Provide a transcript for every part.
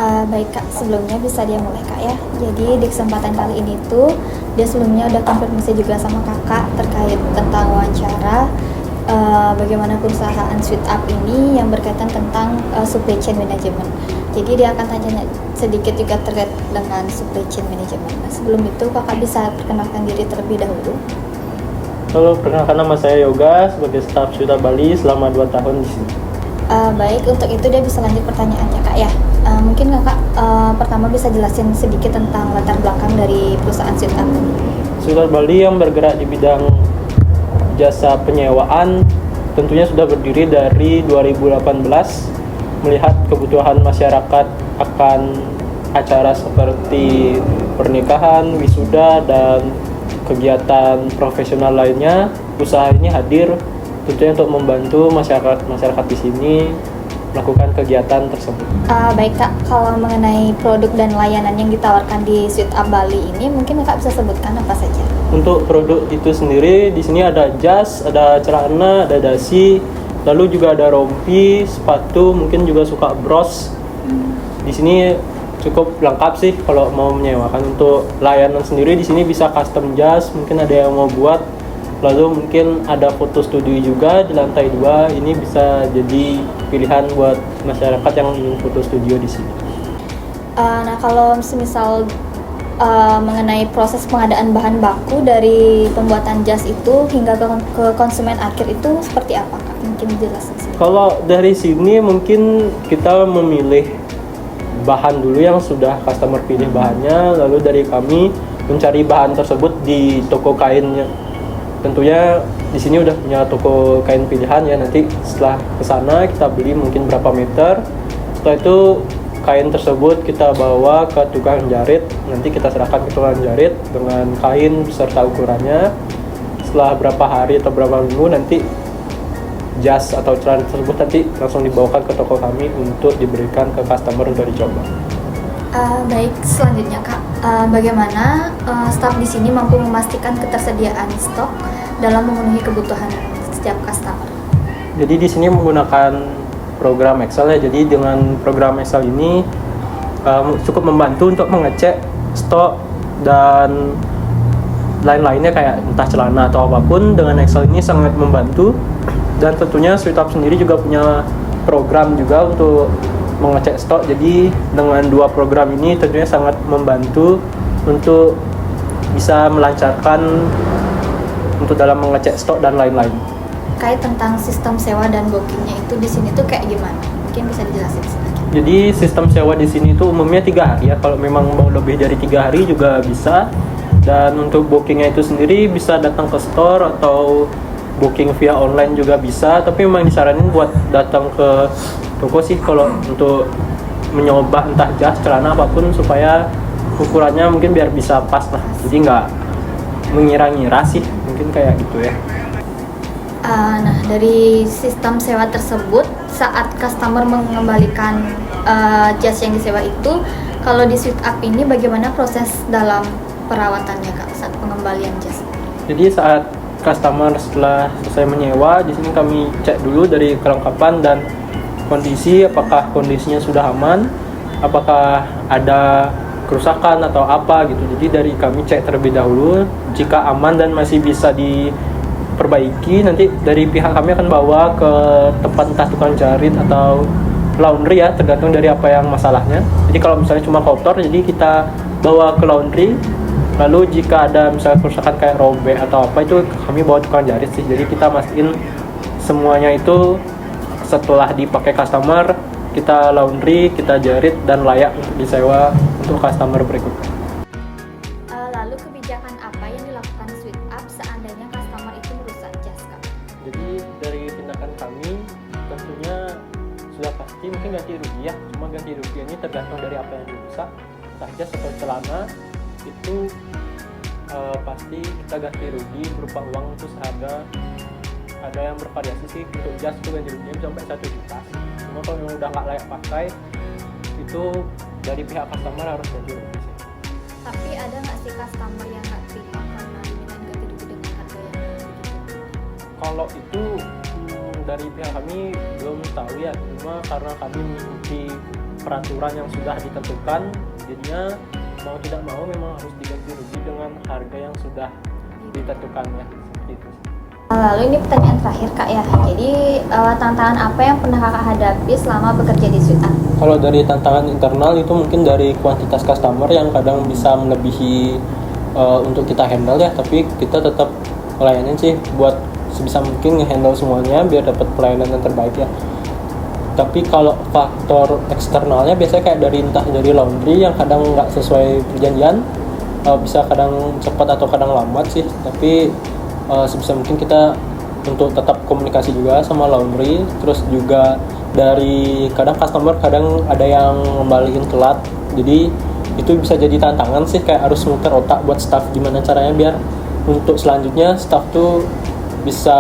Baik Kak, sebelumnya bisa dia mulai Kak ya. Jadi di kesempatan kali ini tuh dia sebelumnya udah konfirmasi juga sama Kakak terkait tentang wawancara bagaimana perusahaan Sweet Up ini yang berkaitan tentang supply chain management. Jadi dia akan tanya sedikit juga terkait dengan supply chain management. Nah, sebelum itu Kakak bisa perkenalkan diri terlebih dahulu. Halo, perkenalkan nama saya Yoga sebagai staf Sweet Up Bali selama 2 tahun di sini. Baik, untuk itu dia bisa lanjut pertanyaannya Kak ya. Mungkin Kakak pertama bisa jelasin sedikit tentang latar belakang dari perusahaan Sweet Up ini. Sweet Up Bali yang bergerak di bidang jasa penyewaan tentunya sudah berdiri dari 2018 melihat kebutuhan masyarakat akan acara seperti pernikahan, wisuda, dan kegiatan profesional lainnya. Usaha ini hadir tentunya untuk membantu masyarakat di sini melakukan kegiatan tersebut. Baik Kak, kalau mengenai produk dan layanan yang ditawarkan di Sweet Up Bali ini, mungkin Kakak bisa sebutkan apa saja? Untuk produk itu sendiri, di sini ada jas, ada celana, ada dasi, lalu juga ada rompi, sepatu, mungkin juga suka bros. Di sini cukup lengkap sih kalau mau menyewakan. Untuk layanan sendiri di sini bisa custom jas, mungkin ada yang mau buat. Lalu mungkin ada foto studio juga di lantai 2. Ini bisa jadi pilihan buat masyarakat yang ingin foto studio di sini. Nah, kalau semisal mengenai proses pengadaan bahan baku dari pembuatan jas itu hingga ke konsumen akhir itu seperti apa Kak? Mungkin jelasin sedikit. Kalau dari sini mungkin kita memilih bahan dulu yang sudah customer pilih bahannya, lalu dari kami mencari bahan tersebut di toko kainnya. Tentunya di sini udah punya toko kain pilihan ya, nanti setelah kesana kita beli mungkin berapa meter. Setelah itu kain tersebut kita bawa ke tukang jahit, nanti kita serahkan ke tukang jahit dengan kain beserta ukurannya. Setelah berapa hari atau berapa minggu nanti jas atau celana tersebut nanti langsung dibawakan ke toko kami untuk diberikan ke customer untuk dicoba. Baik, selanjutnya Kak, bagaimana staf di sini mampu memastikan ketersediaan stok dalam memenuhi kebutuhan setiap customer? Jadi di sini menggunakan program Excel ya. Jadi dengan program Excel ini cukup membantu untuk mengecek stok dan lain-lainnya kayak entah celana atau apapun. Dengan Excel ini sangat membantu, dan tentunya Sweet Up sendiri juga punya program juga untuk mengecek stok. Jadi dengan 2 program ini tentunya sangat membantu untuk bisa melancarkan untuk dalam mengecek stok dan lain-lain. Terkait tentang sistem sewa dan bookingnya itu di sini tuh kayak gimana? Mungkin bisa dijelasin sedikit. Jadi sistem sewa di sini itu umumnya 3 hari ya. Kalau memang mau lebih dari 3 hari juga bisa. Dan untuk bookingnya itu sendiri bisa datang ke store atau booking via online juga bisa. Tapi memang disaranin buat datang ke toko sih kalau untuk mencoba entah jas, celana apapun supaya ukurannya mungkin biar bisa pas lah. Jadi nggak mengira-ngira sih, mungkin kayak gitu ya. Nah, dari sistem sewa tersebut, saat customer mengembalikan jas yang disewa itu, kalau di Sweet Up ini bagaimana proses dalam perawatannya Kak saat pengembalian jas? Jadi saat customer setelah selesai menyewa, di sini kami cek dulu dari kelengkapan dan kondisi, apakah kondisinya sudah aman, apakah ada kerusakan atau apa gitu. Jadi dari kami cek terlebih dahulu, jika aman dan masih bisa diperbaiki, nanti dari pihak kami akan bawa ke tempat entah tukang jahit atau laundry ya, tergantung dari apa yang masalahnya. Jadi kalau misalnya cuma kotor, jadi kita bawa ke laundry. Lalu jika ada misalnya kerusakan kayak robek atau apa, itu kami bawa tukang jahit sih. Jadi kita mastiin semuanya itu setelah dipakai customer, kita laundry, kita jahit dan layak untuk disewa untuk customer berikutnya. Lalu kebijakan apa yang dilakukan Sweet Up seandainya customer itu merusak jas Kak? Jadi dari tindakan kami tentunya sudah pasti mungkin ganti rugi ya. Cuma ganti rugi ini tergantung dari apa yang dirusak. Entah jas atau celana itu pasti kita ganti rugi berupa uang itu seharga. Ada yang bervariasi sih, untuk jas itu ganti ruginya sampai 1 juta. Cuma kalau memang udah nggak layak pakai, itu dari pihak customer harus ganti rugi sih. Tapi ada nggak sih customer yang nggak terima karena diminta ganti rugi dengan harga yang begitu? Kalau itu dari pihak kami belum tahu ya, cuma karena kami mengikuti peraturan yang sudah ditentukan, jadinya mau tidak mau memang harus diganti rugi dengan harga yang sudah ditentukannya, seperti itu. Lalu ini pertanyaan terakhir Kak ya. Jadi tantangan apa yang pernah Kakak hadapi selama bekerja di Sweet Up? Kalau dari tantangan internal itu mungkin dari kuantitas customer yang kadang bisa melebihi untuk kita handle ya, tapi kita tetap melayanin sih buat sebisa mungkin nge-handle semuanya biar dapat pelayanan yang terbaik ya. Tapi kalau faktor eksternalnya biasanya kayak entah dari laundry yang kadang nggak sesuai perjanjian, bisa kadang cepat atau kadang lambat sih, tapi sebisa mungkin kita untuk tetap komunikasi juga sama laundry. Terus juga dari kadang customer kadang ada yang ngembaliin telat, jadi itu bisa jadi tantangan sih, kayak harus muter otak buat staff gimana caranya biar untuk selanjutnya staff tuh bisa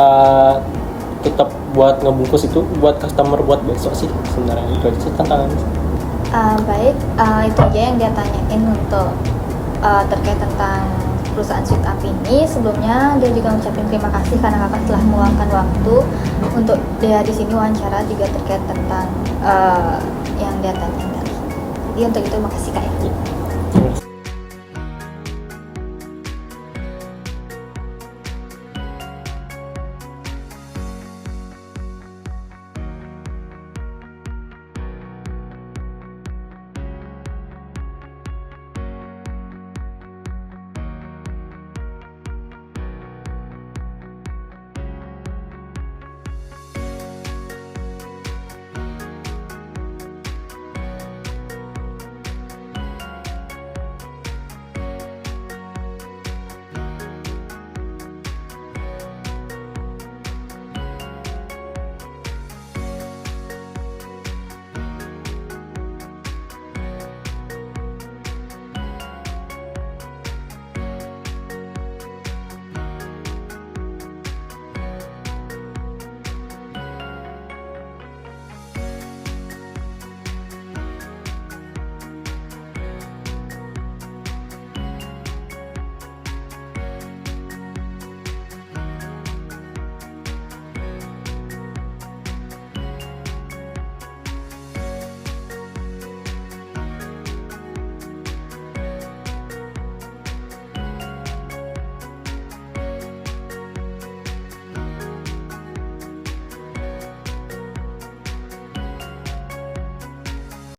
tetap buat ngebungkus itu buat customer buat besok sih. Sebenarnya itu aja sih tantangan. Baik, itu aja yang dia tanyain untuk terkait tentang perusahaan Sweet Up ini. Sebelumnya dia juga mengucapkan terima kasih karena kakak telah meluangkan waktu untuk dia di sini wawancara juga terkait tentang yang dia tanyain tadi. Jadi untuk itu makasih kak ya. Terima kasih.